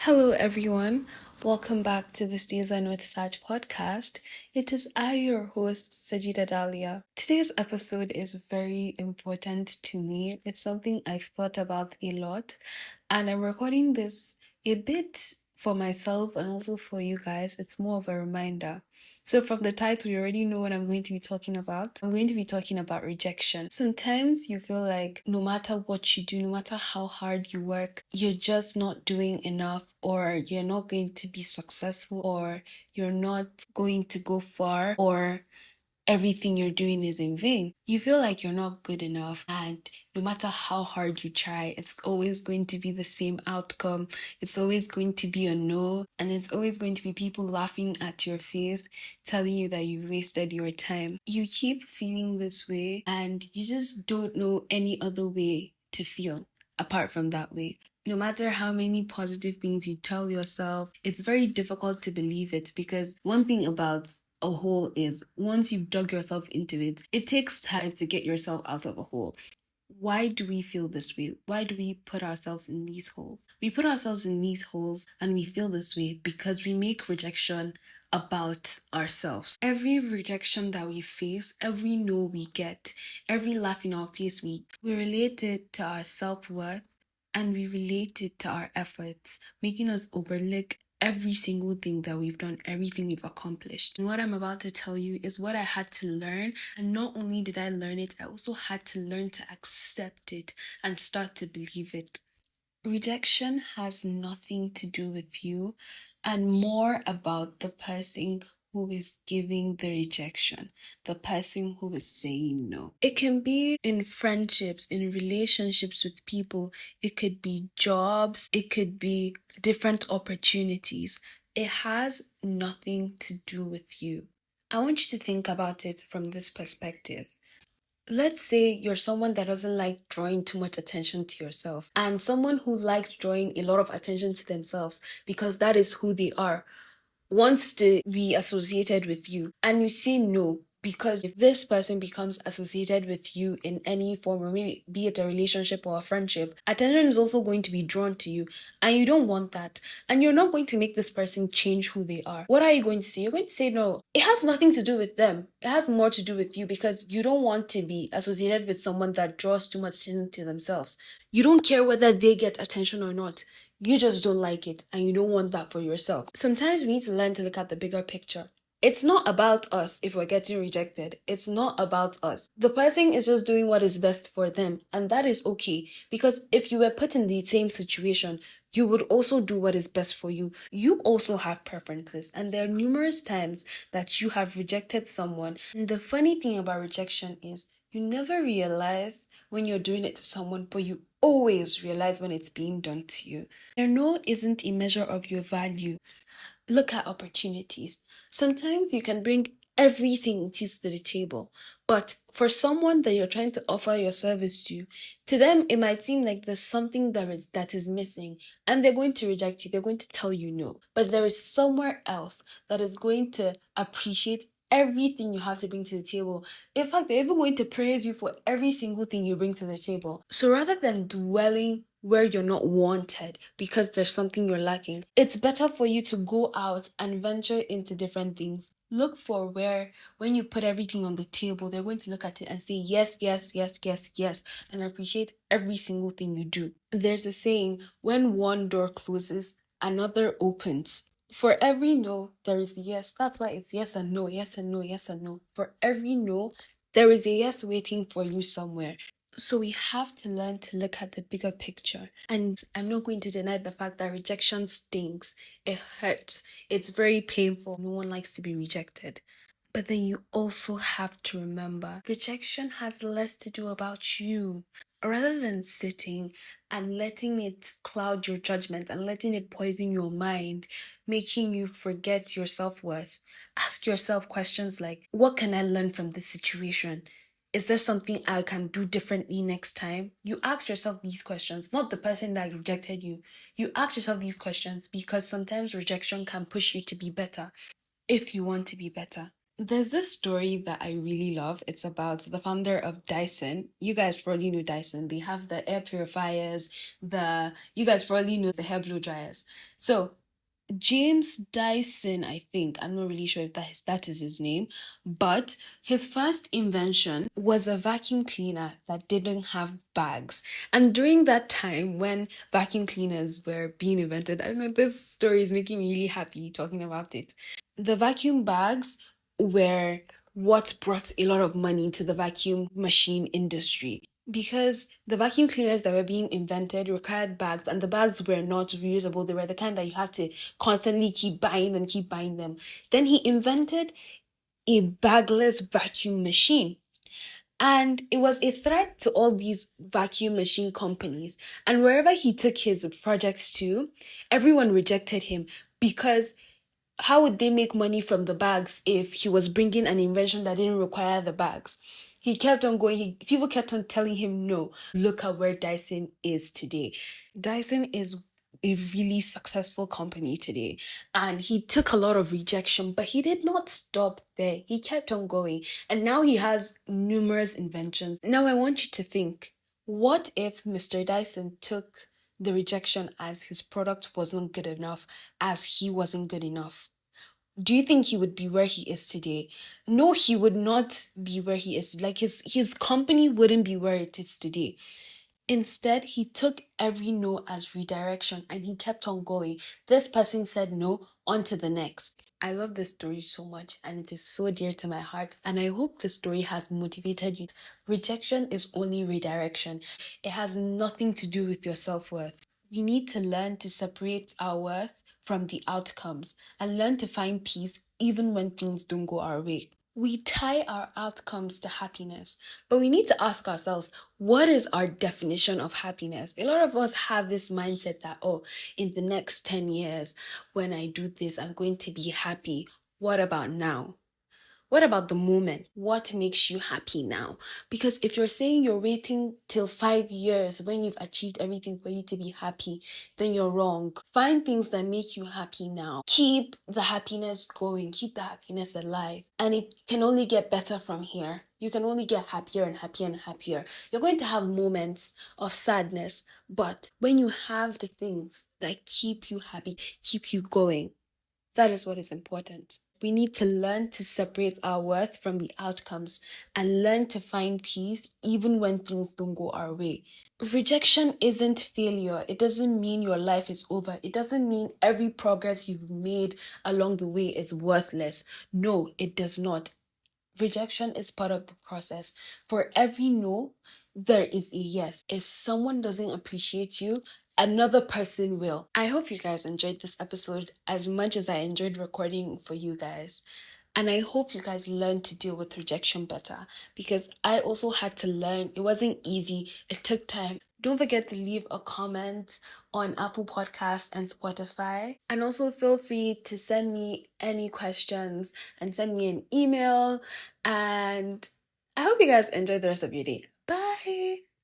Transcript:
Hello, everyone. Welcome back to the Season with Saj podcast. It is I, your host, sajeedahdahliah. Today's episode is very important to me. It's something I've thought about a lot, and I'm recording this a bit for myself and also for you guys. It's more of a reminder. So, from the title, you already know what I'm going to be talking about. I'm going to be talking about rejection. Sometimes you feel like no matter what you do, no matter how hard you work, you're just not doing enough, or you're not going to be successful, or you're not going to go far, or everything you're doing is in vain. You feel like you're not good enough, and no matter how hard you try, it's always going to be the same outcome. It's always going to be a no, and it's always going to be people laughing at your face, telling you that you wasted your time. You keep feeling this way, and you just don't know any other way to feel apart from that way. No matter how many positive things you tell yourself, it's very difficult to believe it, because one thing about a hole is once you've dug yourself into it, it takes time to get yourself out of a hole. Why do we feel this way? Why do we put ourselves in these holes? We put ourselves in these holes and we feel this way because we make rejection about ourselves. Every rejection that we face, every no we get, every laugh in our face, we relate it to our self-worth, and we relate it to our efforts, making us overlook every single thing that we've done, everything we've accomplished. And what I'm about to tell you is what I had to learn. And not only did I learn it, I also had to learn to accept it and start to believe it. Rejection has nothing to do with you, and more about the person who is giving the rejection, the person who is saying no. It can be in friendships, in relationships with people, it could be jobs, it could be different opportunities. It has nothing to do with you. I want you to think about it from this perspective. Let's say you're someone that doesn't like drawing too much attention to yourself, and someone who likes drawing a lot of attention to themselves because that is who they are, wants to be associated with you, and you say no, because if this person becomes associated with you in any form, or maybe be it a relationship or a friendship, attention is also going to be drawn to you, and you don't want that, and you're not going to make this person change who they are. What are you going to say? You're going to say no. It has nothing to do with them. It has more to do with you, because you don't want to be associated with someone that draws too much attention to themselves. You don't care whether they get attention or not. You just don't like it, and you don't want that for yourself. Sometimes we need to learn to look at the bigger picture. It's not about us if we're getting rejected. It's not about us. The person is just doing what is best for them, and that is okay. Because if you were put in the same situation, you would also do what is best for you. You also have preferences, and there are numerous times that you have rejected someone. And the funny thing about rejection is you never realize when you're doing it to someone, but you always realize when it's being done to you. Your no isn't a measure of your value. Look at opportunities. Sometimes you can bring everything it is to the table, but for someone that you're trying to offer your service to them it might seem like there's something that is missing, and they're going to reject you. They're going to tell you no. But there is somewhere else that is going to appreciate everything you have to bring to the table. In fact, they're even going to praise you for every single thing you bring to the table. So rather than dwelling where you're not wanted because there's something you're lacking, it's better for you to go out and venture into different things. Look for where, when you put everything on the table, they're going to look at it and say yes, yes, yes, yes, yes, and appreciate every single thing you do. There's a saying, when one door closes, another opens. For every no, there is a yes. That's why it's yes and no, yes and no, yes and no. For every no, there is a yes waiting for you somewhere. So we have to learn to look at the bigger picture. And I'm not going to deny the fact that rejection stinks. It hurts. It's very painful. No one likes to be rejected. But then you also have to remember, rejection has less to do about you. Rather than sitting and letting it cloud your judgment and letting it poison your mind, making you forget your self-worth, ask yourself questions like, what can I learn from this situation? Is there something I can do differently next time? You ask yourself these questions, not the person that rejected you. You ask yourself these questions because sometimes rejection can push you to be better if you want to be better. There's this story that I really love. It's about the founder of Dyson. You guys probably know Dyson. They have the air purifiers, you guys probably know the hair blow dryers. So James Dyson, I think, I'm not really sure if that is his name, but his first invention was a vacuum cleaner that didn't have bags. And during that time when vacuum cleaners were being invented, I don't know, this story is making me really happy talking about it. The vacuum bags were what brought a lot of money to the vacuum machine industry because the vacuum cleaners that were being invented required bags, and the bags were not reusable. They were the kind that you had to constantly keep buying them, keep buying them. Then he invented a bagless vacuum machine. And it was a threat to all these vacuum machine companies. And wherever he took his projects to, everyone rejected him because how would they make money from the bags if he was bringing an invention that didn't require the bags? He kept on going. People kept on telling him no. Look at where Dyson is today. Dyson is a really successful company today, and he took a lot of rejection, but he did not stop there. He kept on going, and now he has numerous inventions. Now I want you to think, what if Mr. Dyson took the rejection as his product wasn't good enough, as he wasn't good enough? Do you think he would be where he is today? No, he would not be where he is. Like his company wouldn't be where it is today. Instead, he took every no as redirection and he kept on going. This person said no, on to the next. I love this story so much and it is so dear to my heart. And I hope this story has motivated you. Rejection is only redirection, it has nothing to do with your self worth. We need to learn to separate our worth from the outcomes and learn to find peace even when things don't go our way. We tie our outcomes to happiness, but we need to ask ourselves, what is our definition of happiness? A lot of us have this mindset that, oh, in the next 10 years, when I do this, I'm going to be happy. What about now? What about the moment? What makes you happy now? Because if you're saying you're waiting till 5 years when you've achieved everything for you to be happy, then you're wrong. Find things that make you happy now. Keep the happiness going. Keep the happiness alive. And it can only get better from here. You can only get happier and happier and happier. You're going to have moments of sadness, but when you have the things that keep you happy, keep you going, that is what is important. We need to learn to separate our worth from the outcomes and learn to find peace even when things don't go our way. Rejection isn't failure. It doesn't mean your life is over. It doesn't mean every progress you've made along the way is worthless. No, it does not. Rejection is part of the process. For every no, there is a yes. If someone doesn't appreciate you, another person will. I hope you guys enjoyed this episode as much as I enjoyed recording for you guys. And I hope you guys learn to deal with rejection better because I also had to learn. It wasn't easy. It took time. Don't forget to leave a comment on Apple Podcasts and Spotify. And also feel free to send me any questions and send me an email. And I hope you guys enjoy the rest of your day. Bye.